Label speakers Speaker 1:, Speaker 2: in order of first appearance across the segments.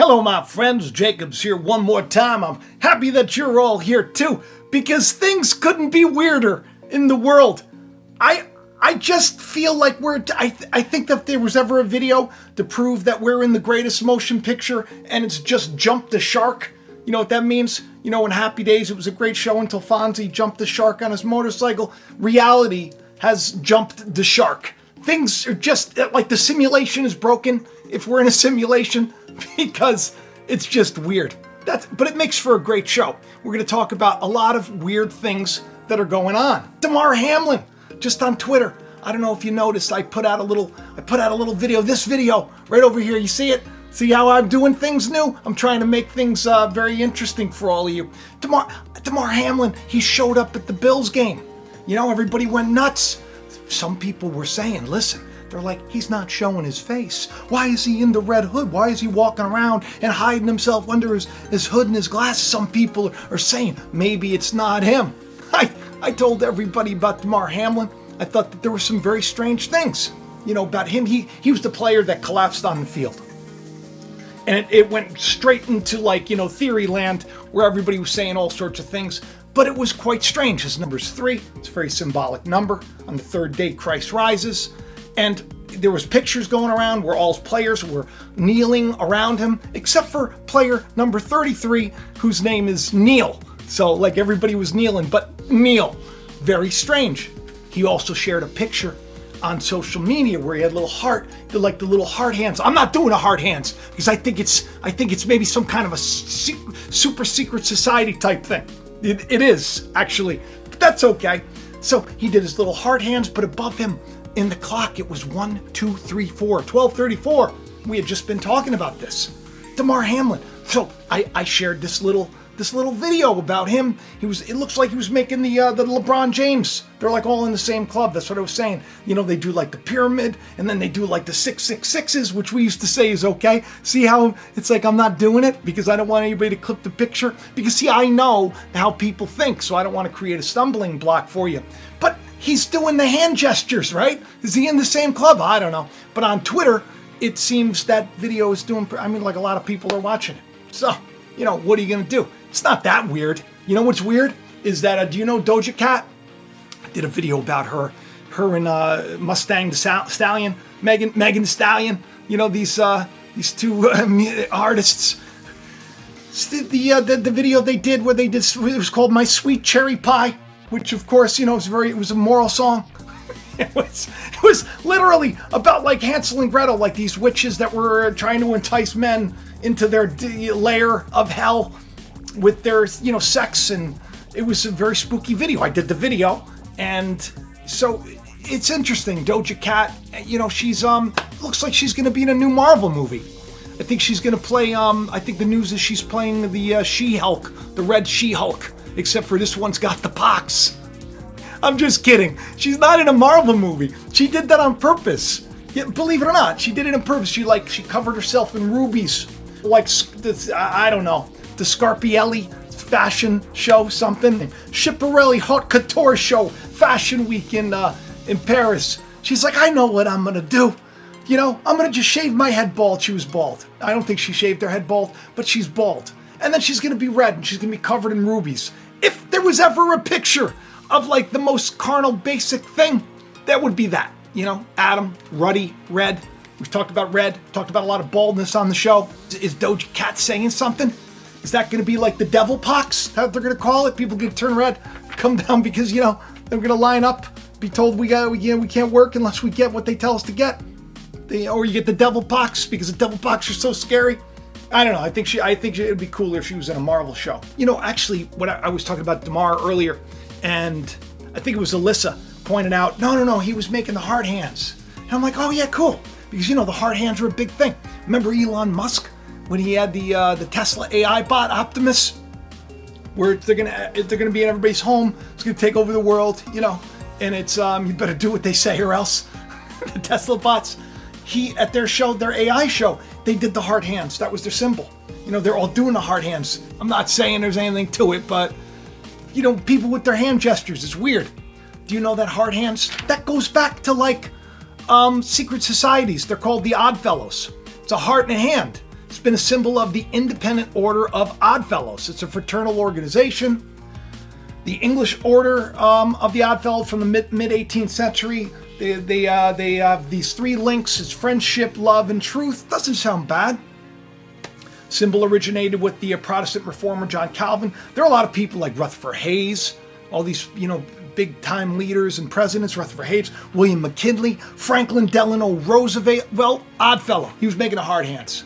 Speaker 1: Hello, my friends. Jacob's here one more time. I'm happy that you're all here too, because things couldn't be weirder in the world. I just feel like I think that if there was ever a video to prove that we're in the greatest motion picture and it's just jumped the shark, you know what that means? You know, in Happy Days, it was a great show until Fonzie jumped the shark on his motorcycle. Reality has jumped the shark. Things are just like the simulation is broken if we're in a simulation because it's just weird. But it makes for a great show. We're going to talk about a lot of weird things that are going on. Demar Hamlin, just on Twitter. I don't know if you noticed, I put out a little video, this video right over here. You see it? See how I'm doing things new? I'm trying to make things very interesting for all of you. Demar Hamlin, he showed up at the Bills game. You know, everybody went nuts. Some people were saying, listen, they're like, he's not showing his face. Why is he in the red hood? Why is he walking around and hiding himself under his hood and his glasses? Some people are saying, maybe it's not him. I told everybody about Demar Hamlin. I thought that there were some very strange things, you know, about him. He was the player that collapsed on the field. And it went straight into, like, you know, theory land where everybody was saying all sorts of things. But it was quite strange. His number's 3. It's a very symbolic number. On the third day, Christ rises. And there was pictures going around where all his players were kneeling around him, except for player number 33, whose name is Neil. So, like, everybody was kneeling, but Neil. Very strange. He also shared a picture on social media where he had a little heart, like the little heart hands. I'm not doing a heart hands because I think it's maybe some kind of a super secret society type thing. It is, actually, but that's okay. So he did his little heart hands, but above him in the clock, it was 1, 2, 3, 4, 12:34. We had just been talking about this. Demar Hamlin. So I shared this little video about him. It looks like he was making the LeBron James. They're like all in the same club. That's what I was saying. You know, they do like the pyramid, and then they do like the 666s, which we used to say is okay. See how it's like I'm not doing it because I don't want anybody to clip the picture. Because see, I know how people think, so I don't want to create a stumbling block for you. But he's doing the hand gestures, right? Is he in the same club? I don't know. But on Twitter, it seems that video is doing, like a lot of people are watching it. So, you know, what are you going to do? It's not that weird. You know what's weird? Is that, do you know Doja Cat? I did a video about her and Mustang the Stallion, Megan Thee Stallion. You know, these two artists. The video they did where it was called My Sweet Cherry Pie, which of course, you know, it was a moral song. It was literally about like Hansel and Gretel, like these witches that were trying to entice men into their lair of hell with their, you know, sex, and it was a very spooky video. I did the video, and so it's interesting. Doja Cat, you know, she's looks like she's going to be in a new Marvel movie. I think she's going to play. I think the news is she's playing the She-Hulk, the Red She-Hulk, except for this one's got the pox. I'm just kidding. She's not in a Marvel movie. She did that on purpose. Yeah, believe it or not, she did it on purpose. She covered herself in rubies, like I don't know, the Scarpielli fashion show, something. Schiaparelli Haute Couture show, Fashion Week in Paris. She's like, I know what I'm gonna do. You know, I'm gonna just shave my head bald. She was bald. I don't think she shaved her head bald, but she's bald. And then she's gonna be red and she's gonna be covered in rubies. If there was ever a picture of like the most carnal basic thing, that would be that. You know, Adam, ruddy, red. We've talked about red, talked about a lot of baldness on the show. Is Doja Cat saying something? Is that going to be like the devil pox, how they're going to call it? People going to turn red, come down because, you know, they're going to line up, be told we can't work unless we get what they tell us to get. Or you get the devil pox because the devil pox are so scary. I don't know. I think it would be cooler if she was in a Marvel show. You know, actually, what I was talking about Demar earlier, and I think it was Alyssa pointed out, no, he was making the heart hands. And I'm like, oh yeah, cool. Because, you know, the heart hands were a big thing. Remember Elon Musk when he had the Tesla AI bot Optimus, where they're gonna be in everybody's home. It's gonna take over the world, you know. And it's you better do what they say or else. The Tesla bots. At their show, their AI show, they did the heart hands. That was their symbol. You know, they're all doing the heart hands. I'm not saying there's anything to it, but you know, people with their hand gestures, it's weird. Do you know that heart hands? That goes back to like secret societies. They're called the Odd Fellows. It's a heart and a hand. It's been a symbol of the Independent Order of Oddfellows. It's a fraternal organization. The English Order of the Oddfellows from the mid 18th century. They have these 3 links. It's friendship, love, and truth. Doesn't sound bad. Symbol originated with the Protestant reformer John Calvin. There are a lot of people like Rutherford Hayes, all these, big time leaders and presidents, Rutherford Hayes, William McKinley, Franklin Delano Roosevelt. Well, Oddfellow. He was making the hard hands.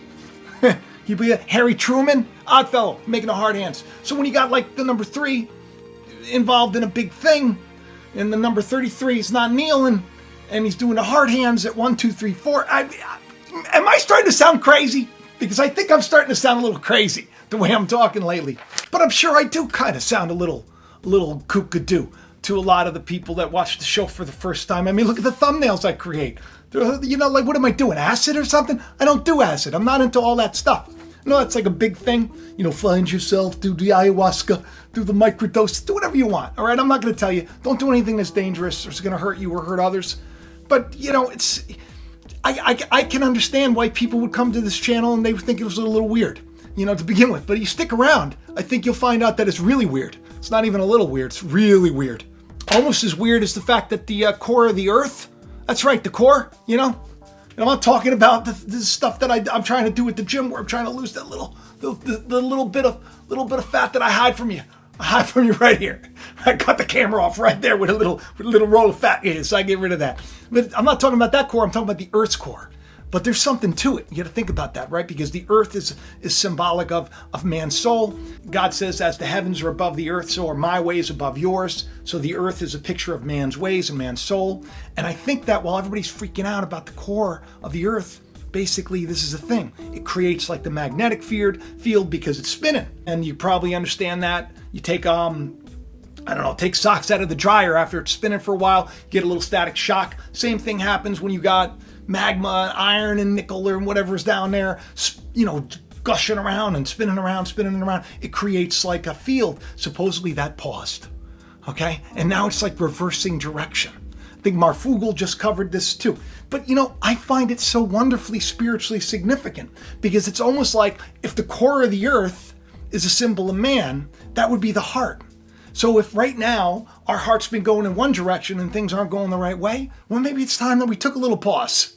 Speaker 1: Harry Truman, Oddfellow, making the hard hands. So when you got like the number 3 involved in a big thing, and the number 33 is not kneeling, and he's doing the hard hands at 1, 2, 3, 4. Am I starting to sound crazy? Because I think I'm starting to sound a little crazy the way I'm talking lately. But I'm sure I do kind of sound a little kookadoo to a lot of the people that watch the show for the first time. I mean, look at the thumbnails I create. Like, what am I doing? Acid or something? I don't do acid. I'm not into all that stuff. That's like a big thing. Find yourself, do the ayahuasca, do the microdose, do whatever you want. All right, I'm not going to tell you. Don't do anything that's dangerous or is going to hurt you or hurt others. But it's. I can understand why people would come to this channel and they would think it was a little weird, to begin with. But you stick around, I think you'll find out that it's really weird. It's not even a little weird. It's really weird. Almost as weird as the fact that the core of the Earth. That's right, the core. And I'm not talking about the stuff that I'm trying to do at the gym, where I'm trying to lose that little bit of fat that I hide from you. I hide from you right here. I cut the camera off right there with a little roll of fat in it, so I get rid of that. But I'm not talking about that core. I'm talking about the Earth's core. But there's something to it. You got to think about that, right? Because the Earth is symbolic of man's soul. God says, as the heavens are above the earth, so are my ways above yours. So the Earth is a picture of man's ways and man's soul. And I think that while everybody's freaking out about the core of the Earth, basically this is the thing. It creates like the magnetic field because it's spinning. And you probably understand that. You take take socks out of the dryer after it's spinning for a while, get a little static shock. Same thing happens when you got magma, iron, and nickel, or whatever's down there, gushing around and spinning around. It creates like a field. Supposedly that paused. Okay? And now it's like reversing direction. I think Marfugel just covered this too. But I find it so wonderfully spiritually significant, because it's almost like if the core of the Earth is a symbol of man, that would be the heart. So if right now our heart's been going in one direction and things aren't going the right way, well, maybe it's time that we took a little pause.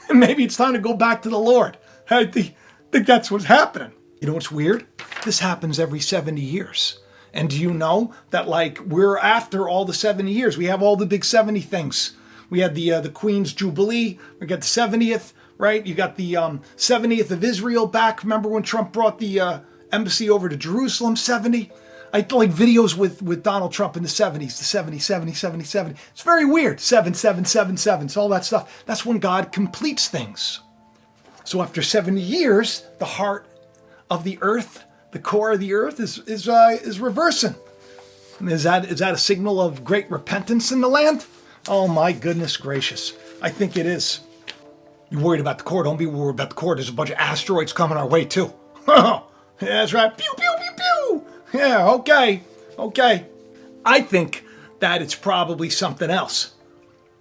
Speaker 1: And maybe it's time to go back to the Lord. I think that's what's happening. You know what's weird? This happens every 70 years. And do you know that we're after all the 70 years? We have all the big 70 things. We had the Queen's Jubilee. We got the 70th, right? You got the 70th of Israel back. Remember when Trump brought the embassy over to Jerusalem? 70. I like videos with Donald Trump in the 70s, the 70, 70, 70, 70. It's very weird. 7, 7, 7, 7. It's all that stuff. That's when God completes things. So after 70 years, the heart of the earth, the core of the earth is reversing. And is that a signal of great repentance in the land? Oh my goodness gracious. I think it is. You're worried about the core. Don't be worried about the core. There's a bunch of asteroids coming our way too. That's right. Pew, pew, pew, pew. Yeah, okay. I think that it's probably something else.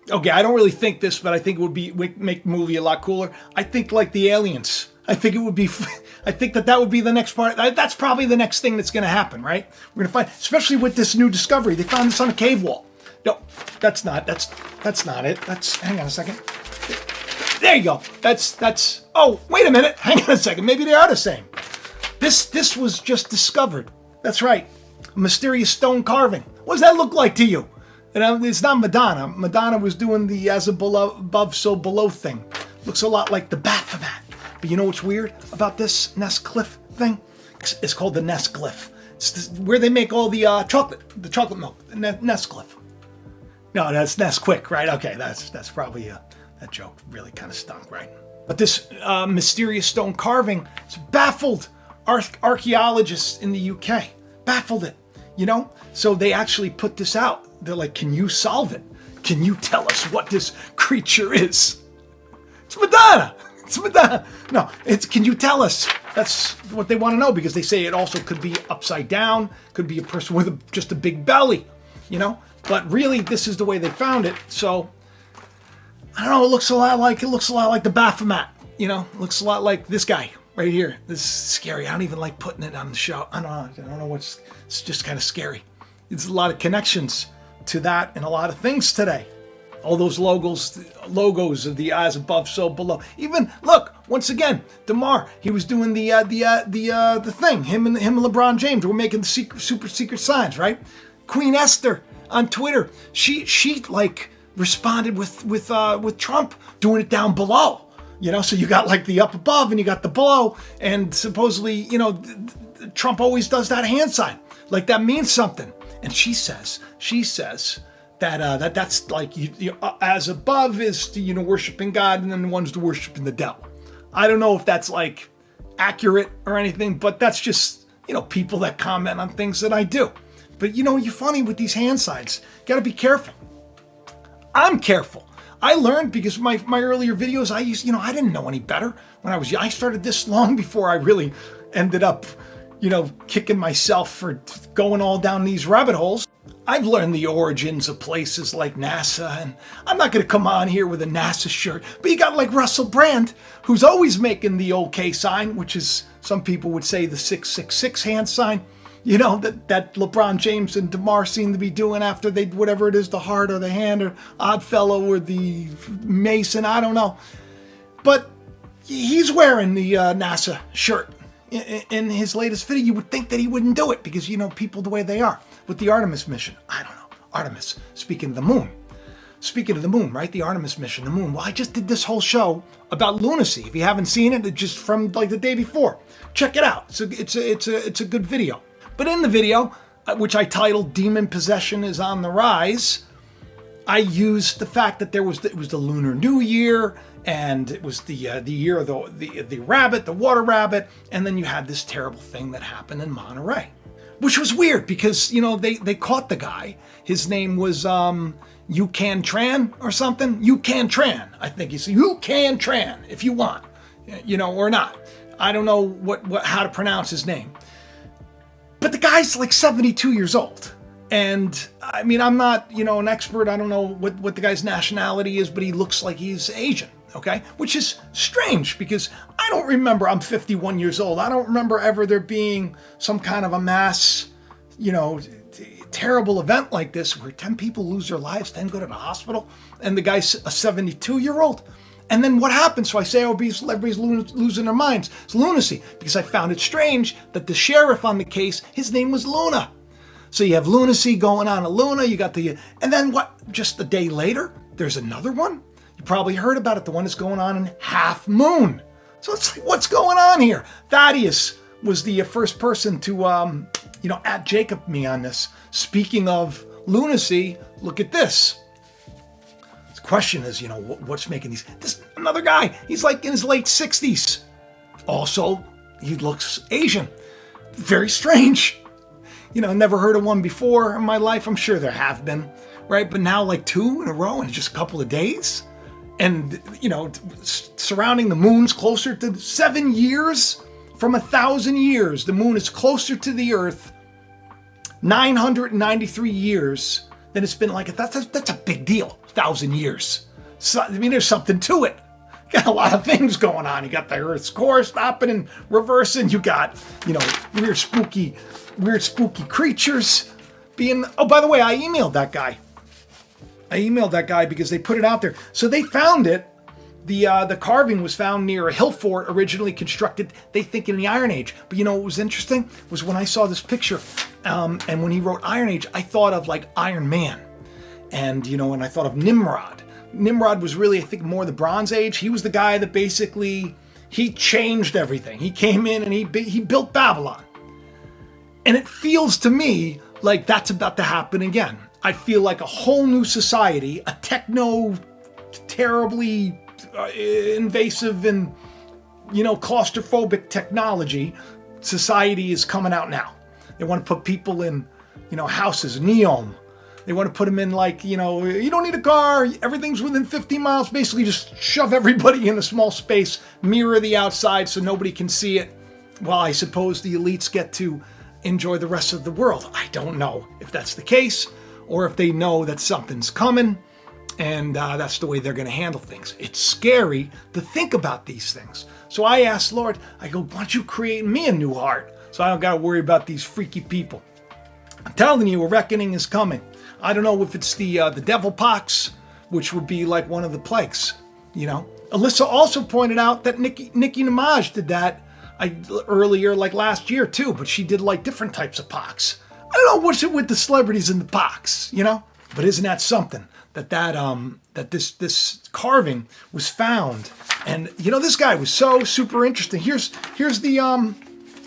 Speaker 1: Okay, I don't really think this, but I think it would make the movie a lot cooler. I think like the aliens. I think that would be the next part. That's probably the next thing that's going to happen, right? We're going to find, especially with this new discovery. They found this on a cave wall. No, that's not it. Hang on a second. There you go. Oh, wait a minute. Hang on a second. Maybe they are the same. This was just discovered. That's right. A mysterious stone carving. What does that look like to you? And it's not Madonna. Madonna was doing the as above, so below thing. Looks a lot like the Baphomet. But you know what's weird about this Nest Cliff thing? It's called the Nest Cliff. It's where they make all the chocolate milk. Nest Cliff. No, that's Nesquik, right? Okay, that's probably that joke really kind of stunk, right? But this mysterious stone carving has baffled archaeologists in the UK. Baffled it, So they actually put this out. They're like, can you solve it? Can you tell us what this creature is? It's Madonna. No, can you tell us? That's what they want to know, because they say it also could be upside down, could be a person with just a big belly, But really, this is the way they found it. So I don't know. It looks a lot like the Baphomet. It looks a lot like this guy. right here. This is scary. I don't even like putting it on the show. I don't know what's, it's just kind of scary. There's a lot of connections to that and a lot of things today. All those logos of the as above, so below. Even look, once again, Demar, he was doing the thing. Him and LeBron James were making the super secret signs, right? Queen Esther on Twitter, she like responded with Trump doing it down below. You know, so you got like the up above and you got the below, and supposedly, you know, Trump always does that hand sign, like that means something. And she says that that's like you as above is to, you know, worshiping God, and then the one's to worshiping the devil. I don't know if that's like accurate or anything, but that's just, you know, people that comment on things that I do. But you know, you're funny with these hand signs. Got to be careful. I'm careful. I learned because my earlier videos, I didn't know any better when I started this long before I really ended up, you know, kicking myself for going all down these rabbit holes. I've learned the origins of places like NASA, and I'm not going to come on here with a NASA shirt, but you got like Russell Brand, who's always making the OK sign, which is, some people would say, the 666 hand sign. You know, that LeBron James and Demar seem to be doing after they, whatever it is, the heart or the hand or Oddfellow or the Mason, I don't know. But he's wearing the NASA shirt in his latest video. You would think that he wouldn't do it because, you know, people the way they are. With the Artemis mission, I don't know. Artemis, speaking of the moon. Speaking of the moon, right? The Artemis mission, the moon. Well, I just did this whole show about lunacy. If you haven't seen it, it's just from like the day before. Check it out. It's a good video. But in the video, which I titled "Demon Possession is on the Rise," I used the fact that it was the Lunar New Year, and it was the year of the rabbit, the water rabbit, and then you had this terrible thing that happened in Monterey, which was weird because, you know, they caught the guy. His name was Yucan Tran or something. Yucan Tran, I think he's Yucan Tran, if you want, you know, or not. I don't know how to pronounce his name. But the guy's like 72 years old. And I mean, I'm not, you know, an expert. I don't know what the guy's nationality is, but he looks like he's Asian, okay? Which is strange because I don't remember, I'm 51 years old. I don't remember ever there being some kind of a mass, you know, terrible event like this where 10 people lose their lives, 10 go to the hospital, and the guy's a 72-year-old. And then what happens? So I say, oh, everybody's losing their minds. It's lunacy, because I found it strange that the sheriff on the case, his name was Luna. So you have lunacy going on at Luna, you got and then what? Just a day later, there's another one. You probably heard about it, the one that's going on in Half Moon. So it's like, what's going on here? Thaddeus was the first person to, you know, at Jacob me on this. Speaking of lunacy, look at this. Question is, you know, what's making these? This another guy, he's like in his late 60s. Also, he looks Asian. Very strange. You know, never heard of one before in my life. I'm sure there have been, right? But now like 2 in a row in just a couple of days. And, you know, surrounding the moon's closer to 7 years from 1,000 years. The moon is closer to the Earth 993 years than it's been. Like, that's a big deal. 1,000 years. So, I mean, there's something to it. Got a lot of things going on. You got the Earth's core stopping and reversing. You got, you know, weird spooky creatures being. Oh, by the way, I emailed that guy because they put it out there. So they found it. The carving was found near a hill fort originally constructed, they think, in the Iron Age. But you know what was interesting was when I saw this picture, and when he wrote Iron Age, I thought of like Iron Man. And, you know, and I thought of Nimrod. Nimrod was really, I think, more the Bronze Age. He was the guy that basically, he changed everything. He came in and he built Babylon. And it feels to me like that's about to happen again. I feel like a whole new society, a terribly invasive and, you know, claustrophobic technology society is coming out now. They want to put people in, you know, houses, Neom. They want to put them in like, you know, you don't need a car. Everything's within 50 miles. Basically just shove everybody in a small space, mirror the outside so nobody can see it. Well, I suppose the elites get to enjoy the rest of the world. I don't know if that's the case or if they know that something's coming. And that's the way they're going to handle things. It's scary to think about these things. So I asked Lord, I go, why don't you create me a new heart so I don't got to worry about these freaky people? I'm telling you, a reckoning is coming. I don't know if it's the devil pox, which would be like one of the plagues, you know. Alyssa also pointed out that Nicki Minaj did that earlier, like last year too, but she did like different types of pox. I don't know what's it with the celebrities and the pox, you know. But isn't that something that this carving was found? And you know, this guy was so super interesting. Here's the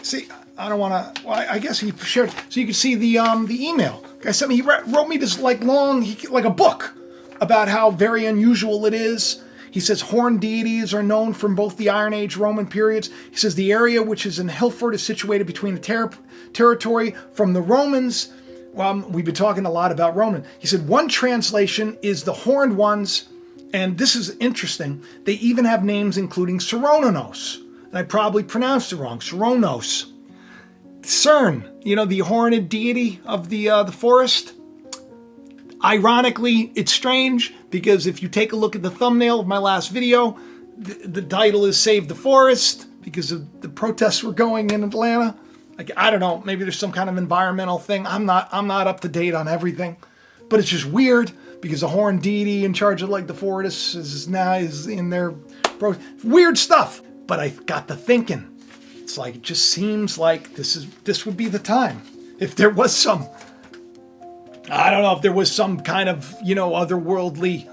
Speaker 1: see. I don't want to. Well, I guess he shared so you can see the email. Guy sent me. He wrote me this like long, like a book about how very unusual it is. He says horned deities are known from both the Iron Age Roman periods. He says the area which is in Hilford is situated between the territory from the Romans. Well, we've been talking a lot about Roman. He said one translation is the horned ones, and this is interesting. They even have names including Cernunnos, and I probably pronounced it wrong. Cernunnos. Cern, you know, the horned deity of the forest. Ironically, it's strange because if you take a look at the thumbnail of my last video, the title is Save the Forest because of the protests were going in Atlanta. Like, I don't know, maybe there's some kind of environmental thing. I'm not up to date on everything, but it's just weird because a horned deity in charge of like the forest is in their weird stuff. But I got to thinking, it's like, it just seems like this would be the time if there was some, I don't know, if there was some kind of, you know, otherworldly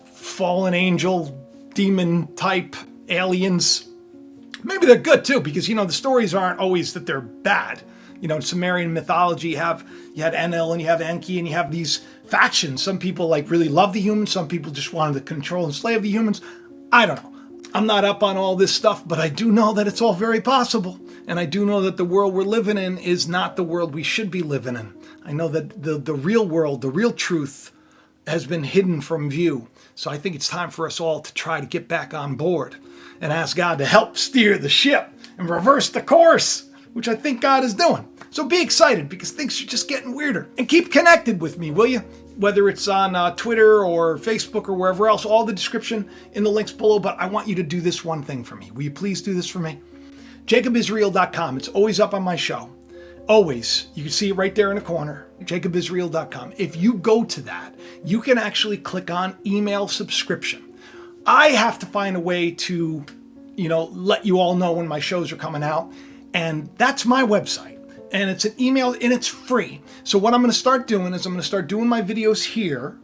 Speaker 1: fallen angel, demon type aliens. Maybe they're good too, because, you know, the stories aren't always that they're bad. You know, in Sumerian mythology, you had Enlil and you have Enki and you have these factions. Some people like really love the humans. Some people just wanted to control and enslave the humans. I don't know. I'm not up on all this stuff, but I do know that it's all very possible. And I do know that the world we're living in is not the world we should be living in. I know that the real world, the real truth has been hidden from view. So I think it's time for us all to try to get back on board and ask God to help steer the ship and reverse the course, which I think God is doing. So be excited because things are just getting weirder. And keep connected with me, will you? Whether it's on Twitter or Facebook or wherever else, all the description in the links below. But I want you to do this one thing for me. Will you please do this for me? JacobIsrael.com. It's always up on my show. Always. You can see it right there in the corner. JacobIsrael.com. If you go to that, you can actually click on email subscription. I have to find a way to, you know, let you all know when my shows are coming out. And that's my website. And it's an email and it's free. So what I'm going to start doing is I'm going to start doing my videos here.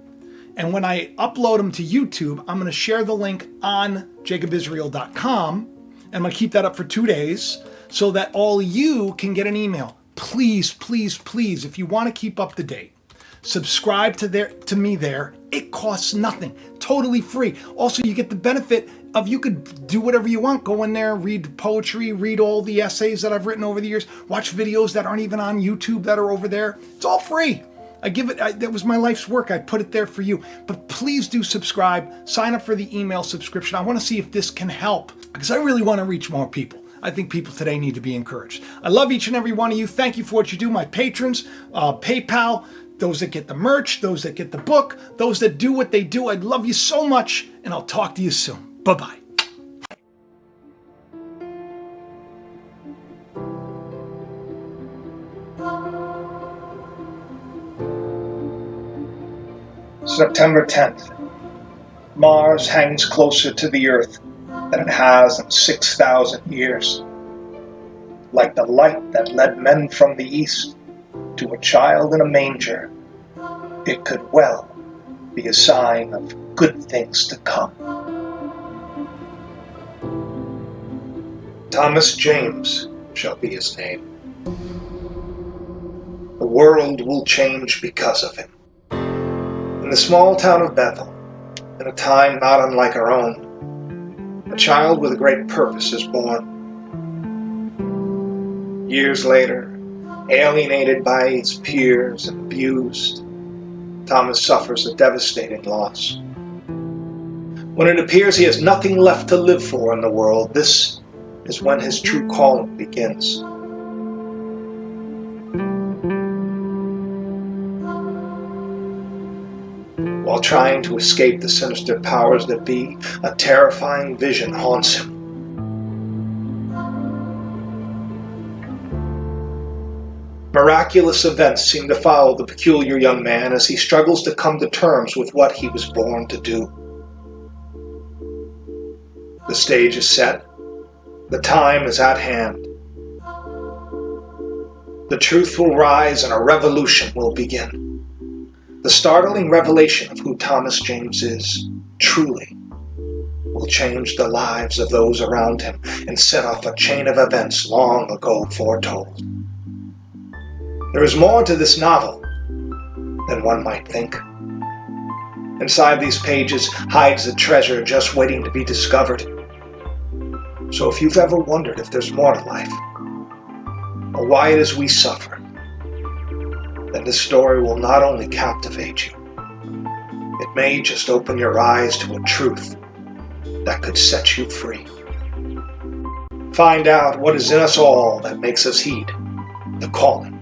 Speaker 1: And when I upload them to YouTube, I'm going to share the link on JacobIsrael.com. And I'm going to keep that up for 2 days so that all you can get an email. Please, please, please, if you want to keep up to date, subscribe to me there. It costs nothing. Totally free. Also, you get the benefit of you could do whatever you want. Go in there, read poetry, read all the essays that I've written over the years, watch videos that aren't even on YouTube that are over there. It's all free. That was my life's work. I put it there for you. But please do subscribe. Sign up for the email subscription. I want to see if this can help because I really want to reach more people. I think people today need to be encouraged. I love each and every one of you. Thank you for what you do. My patrons, PayPal, those that get the merch, those that get the book, those that do what they do. I love you so much, and I'll talk to you soon. Bye-bye.
Speaker 2: September 10th. Mars hangs closer to the Earth than it has in 6,000 years. Like the light that led men from the East to a child in a manger, it could well be a sign of good things to come. Thomas James shall be his name. The world will change because of him. In the small town of Bethel, in a time not unlike our own, a child with a great purpose is born. Years later, alienated by his peers and abused, Thomas suffers a devastating loss. When it appears he has nothing left to live for in the world, this is when his true calling begins. while trying to escape the sinister powers that be, a terrifying vision haunts him. Miraculous events seem to follow the peculiar young man as he struggles to come to terms with what he was born to do. The stage is set. The time is at hand. The truth will rise and a revolution will begin. The startling revelation of who Thomas James is, truly, will change the lives of those around him and set off a chain of events long ago foretold. There is more to this novel than one might think. Inside these pages hides a treasure just waiting to be discovered. So if you've ever wondered if there's more to life, or why it is we suffer, then this story will not only captivate you, it may just open your eyes to a truth that could set you free. Find out what is in us all that makes us heed the calling